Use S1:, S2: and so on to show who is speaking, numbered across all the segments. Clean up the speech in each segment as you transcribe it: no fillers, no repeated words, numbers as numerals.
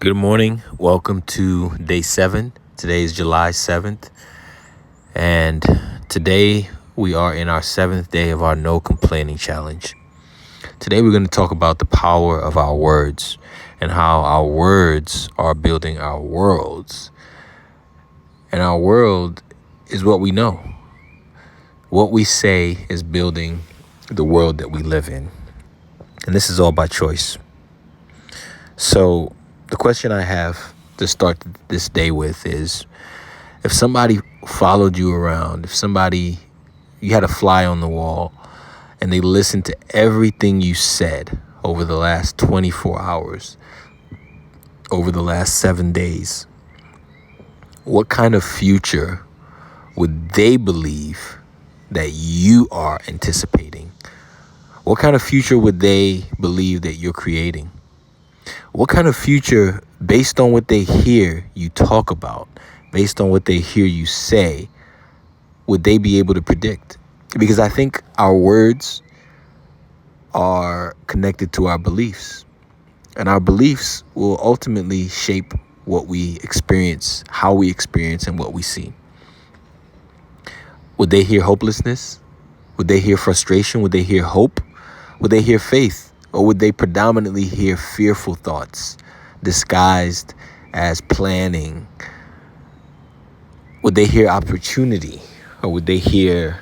S1: Good morning. Welcome to day 7. Today is July 7th. And today we are in our 7th day of our no complaining challenge. Today we're going to talk about the power of our words and how our words are building our worlds. And our world is what we know. What we say is building the world that we live in. And this is all by choice. So the question I have to start this day with is, if somebody followed you around, you had a fly on the wall and they listened to everything you said over the last 24 hours, over the last 7 days, what kind of future would they believe that you are anticipating? What kind of future would they believe that you're creating? What kind of future, based on what they hear you talk about, based on what they hear you say, would they be able to predict? Because I think our words are connected to our beliefs. And our beliefs will ultimately shape what we experience, how we experience, and what we see. Would they hear hopelessness? Would they hear frustration? Would they hear hope? Would they hear faith? Or would they predominantly hear fearful thoughts disguised as planning? Would they hear opportunity? Or would they hear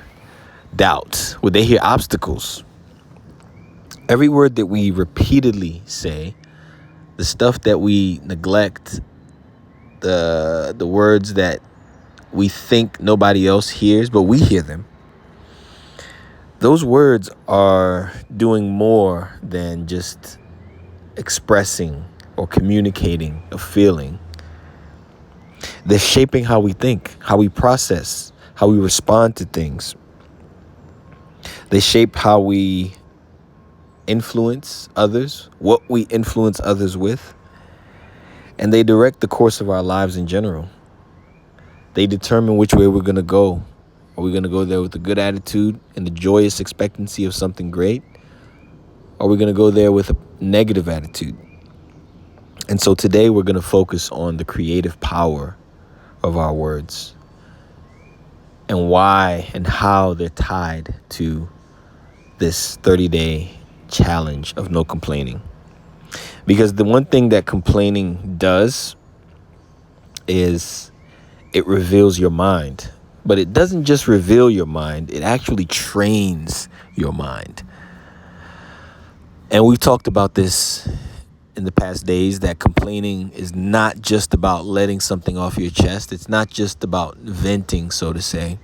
S1: doubt? Would they hear obstacles? Every word that we repeatedly say, the stuff that we neglect, the words that we think nobody else hears, but we hear them, those words are doing more than just expressing or communicating a feeling. They're shaping how we think, how we process, how we respond to things. They shape how we influence others, what we influence others with, and they direct the course of our lives in general. They determine which way we're going to go. Are we going to go there with a good attitude and the joyous expectancy of something great? Or are we going to go there with a negative attitude? And so today we're going to focus on the creative power of our words and why and how they're tied to this 30-day challenge of no complaining. Because the one thing that complaining does is it reveals your mind. But it doesn't just reveal your mind, it actually trains your mind. And we've talked about this in the past days, that complaining is not just about letting something off your chest. It's not just about venting, so to say.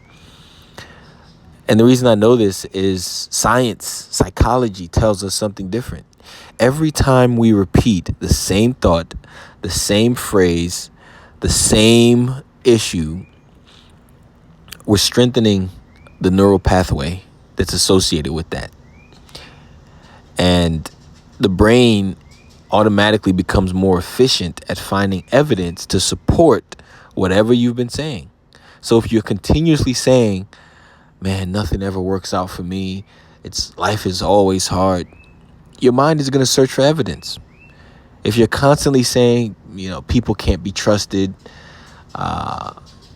S1: And the reason I know this is science, psychology tells us something different. Every time we repeat the same thought, the same phrase, the same issue, we're strengthening the neural pathway that's associated with that. And the brain automatically becomes more efficient at finding evidence to support whatever you've been saying. So if you're continuously saying, man, nothing ever works out for me, life is always hard, your mind is going to search for evidence. If you're constantly saying, people can't be trusted,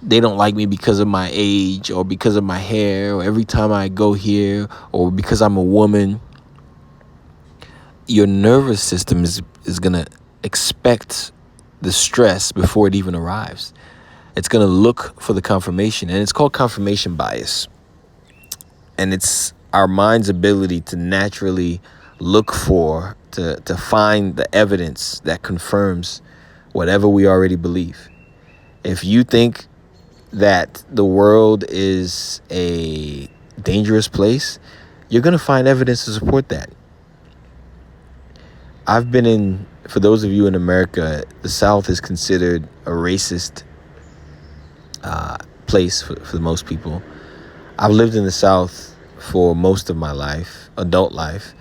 S1: they don't like me because of my age or because of my hair or every time I go here or because I'm a woman, your nervous system is going to expect the stress before it even arrives. It's going to look for the confirmation, and it's called confirmation bias. And it's our mind's ability to naturally look for, to find the evidence that confirms whatever we already believe. If you think that the world is a dangerous place, you're going to find evidence to support that. For those of you in America, the South is considered a racist place for most people. I've lived in the South for most of my life, adult life.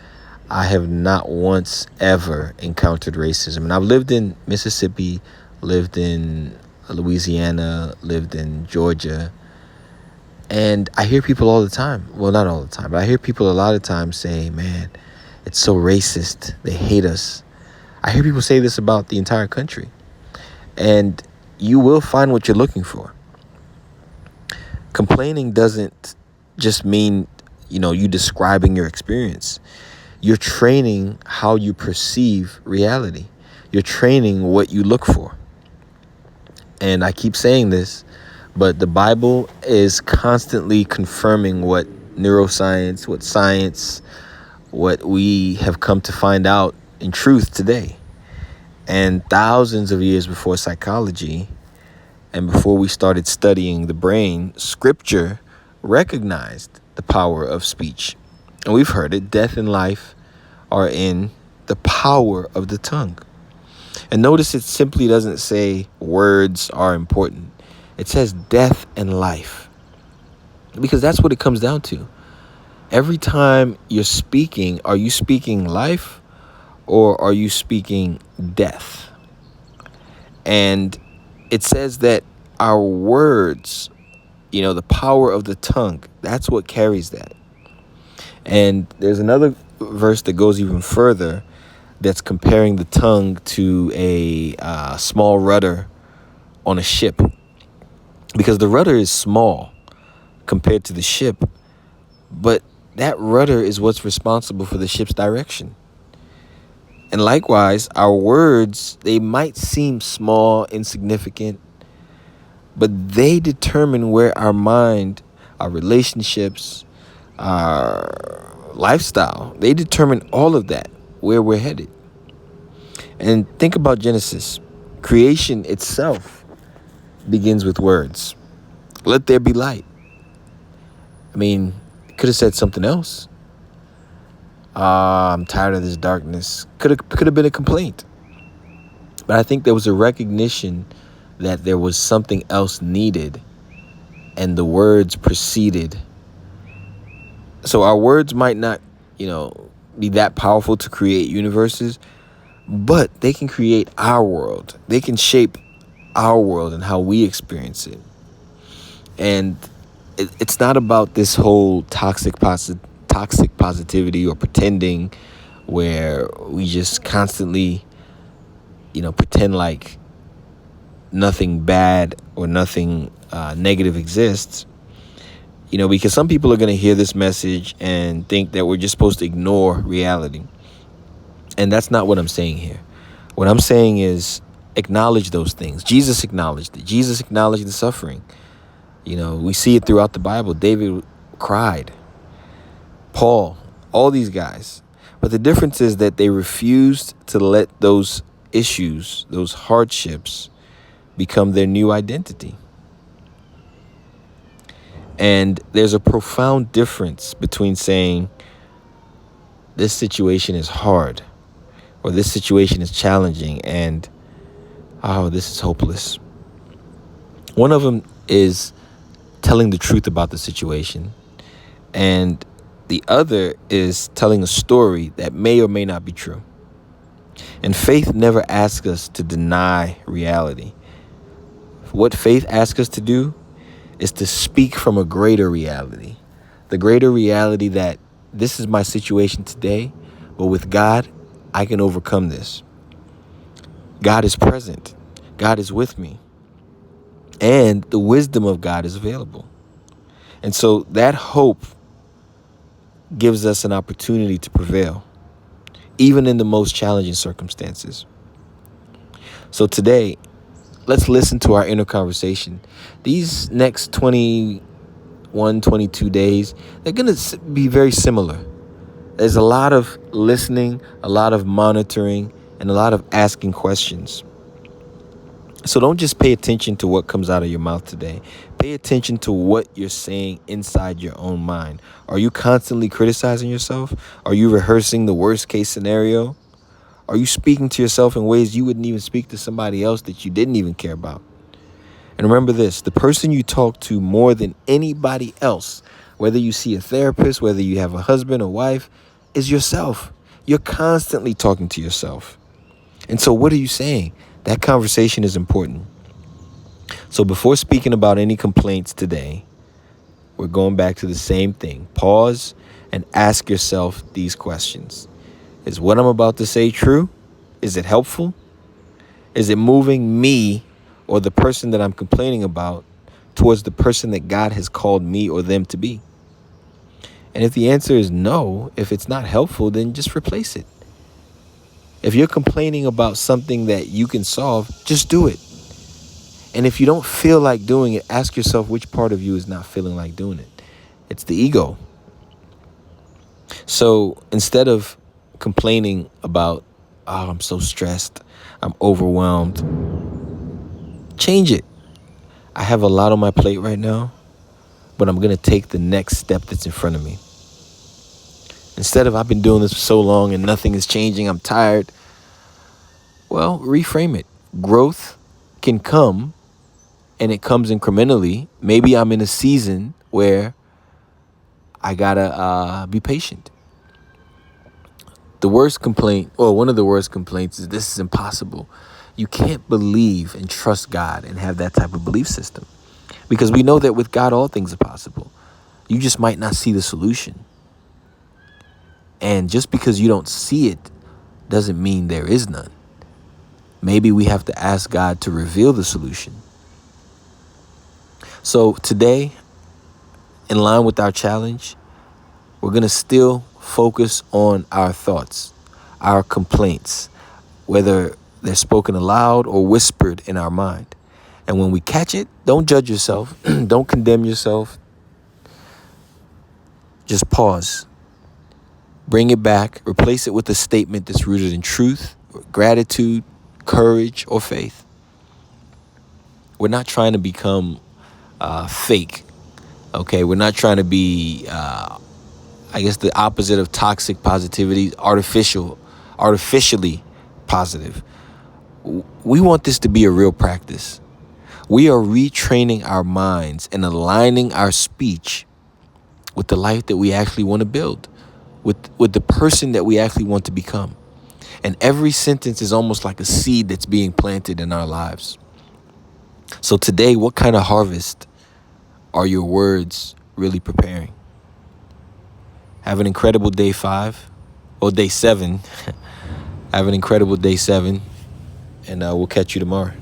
S1: I have not once ever encountered racism. And I've lived in Mississippi, lived in Louisiana, lived in Georgia. And I hear people all the time, well, not all the time, but I hear people a lot of times say, man, it's so racist. They hate us. I hear people say this about the entire country. And you will find what you're looking for. Complaining doesn't just mean, you describing your experience. You're training how you perceive reality. You're training what you look for. And I keep saying this, but the Bible is constantly confirming what neuroscience, what science, what we have come to find out in truth today. And thousands of years before psychology and before we started studying the brain, scripture recognized the power of speech. And we've heard it. Death and life are in the power of the tongue. And notice it simply doesn't say words are important. It says death and life. Because that's what it comes down to. Every time you're speaking, are you speaking life or are you speaking death? And it says that our words, the power of the tongue, that's what carries that. And there's another verse that goes even further that's comparing the tongue to a small rudder on a ship. Because the rudder is small compared to the ship, but that rudder is what's responsible for the ship's direction. And likewise, our words, they might seem small, insignificant, but they determine where our mind, our relationships, our lifestyle, they determine all of that, where we're headed. And think about Genesis. Creation itself begins with words. Let there be light. I mean, could have said something else. I'm tired of this darkness. Could have been a complaint. But I think there was a recognition that there was something else needed, and the words preceded. So our words might not, be that powerful to create universes, but they can create our world. They can shape our world and how we experience it. And it's not about this whole toxic positivity or pretending, where we just constantly, pretend like nothing bad or nothing negative exists. Because some people are going to hear this message and think that we're just supposed to ignore reality. And that's not what I'm saying here. What I'm saying is acknowledge those things. Jesus acknowledged it. Jesus acknowledged the suffering. We see it throughout the Bible. David cried. Paul, all these guys. But the difference is that they refused to let those issues, those hardships, become their new identity. And there's a profound difference between saying this situation is hard or this situation is challenging and, this is hopeless. One of them is telling the truth about the situation, and the other is telling a story that may or may not be true. And faith never asks us to deny reality. What faith asks us to do is to speak from a greater reality. The greater reality that this is my situation today, but with God, I can overcome this. God is present. God is with me. And the wisdom of God is available. And so that hope gives us an opportunity to prevail, even in the most challenging circumstances. So today, let's listen to our inner conversation. These next 21, 22 days, they're going to be very similar. There's a lot of listening, a lot of monitoring, and a lot of asking questions. So don't just pay attention to what comes out of your mouth today. Pay attention to what you're saying inside your own mind. Are you constantly criticizing yourself? Are you rehearsing the worst case scenario? Are you speaking to yourself in ways you wouldn't even speak to somebody else that you didn't even care about? And remember this, the person you talk to more than anybody else, whether you see a therapist, whether you have a husband or wife, is yourself. You're constantly talking to yourself. And so what are you saying? That conversation is important. So before speaking about any complaints today, we're going back to the same thing. Pause and ask yourself these questions. Is what I'm about to say true? Is it helpful? Is it moving me or the person that I'm complaining about towards the person that God has called me or them to be? And if the answer is no, if it's not helpful, then just replace it. If you're complaining about something that you can solve, just do it. And if you don't feel like doing it, ask yourself which part of you is not feeling like doing it. It's the ego. So instead of complaining about, oh, I'm so stressed, I'm overwhelmed, change it. I have a lot on my plate right now, but I'm going to take the next step that's in front of me. Instead of, I've been doing this for so long and nothing is changing, I'm tired. Well, reframe it. Growth can come, and it comes incrementally. Maybe I'm in a season where I gotta be patient. The worst complaint, or one of the worst complaints, is this is impossible. You can't believe and trust God and have that type of belief system, because we know that with God, all things are possible. You just might not see the solution. And just because you don't see it doesn't mean there is none. Maybe we have to ask God to reveal the solution. So today, in line with our challenge, we're going to still focus on our thoughts, our complaints, whether they're spoken aloud or whispered in our mind. And when we catch it, don't judge yourself. Don't condemn yourself. Just pause. Bring it back. Replace it with a statement that's rooted in truth, gratitude, courage, or faith. We're not trying to become fake. Okay, we're not trying to be, I guess, the opposite of toxic positivity, artificially positive. We want this to be a real practice. We are retraining our minds and aligning our speech with the life that we actually want to build, with the person that we actually want to become. And every sentence is almost like a seed that's being planted in our lives. So today, what kind of harvest are your words really preparing? Have an incredible day 5 or day 7. Have an incredible day 7, and we'll catch you tomorrow.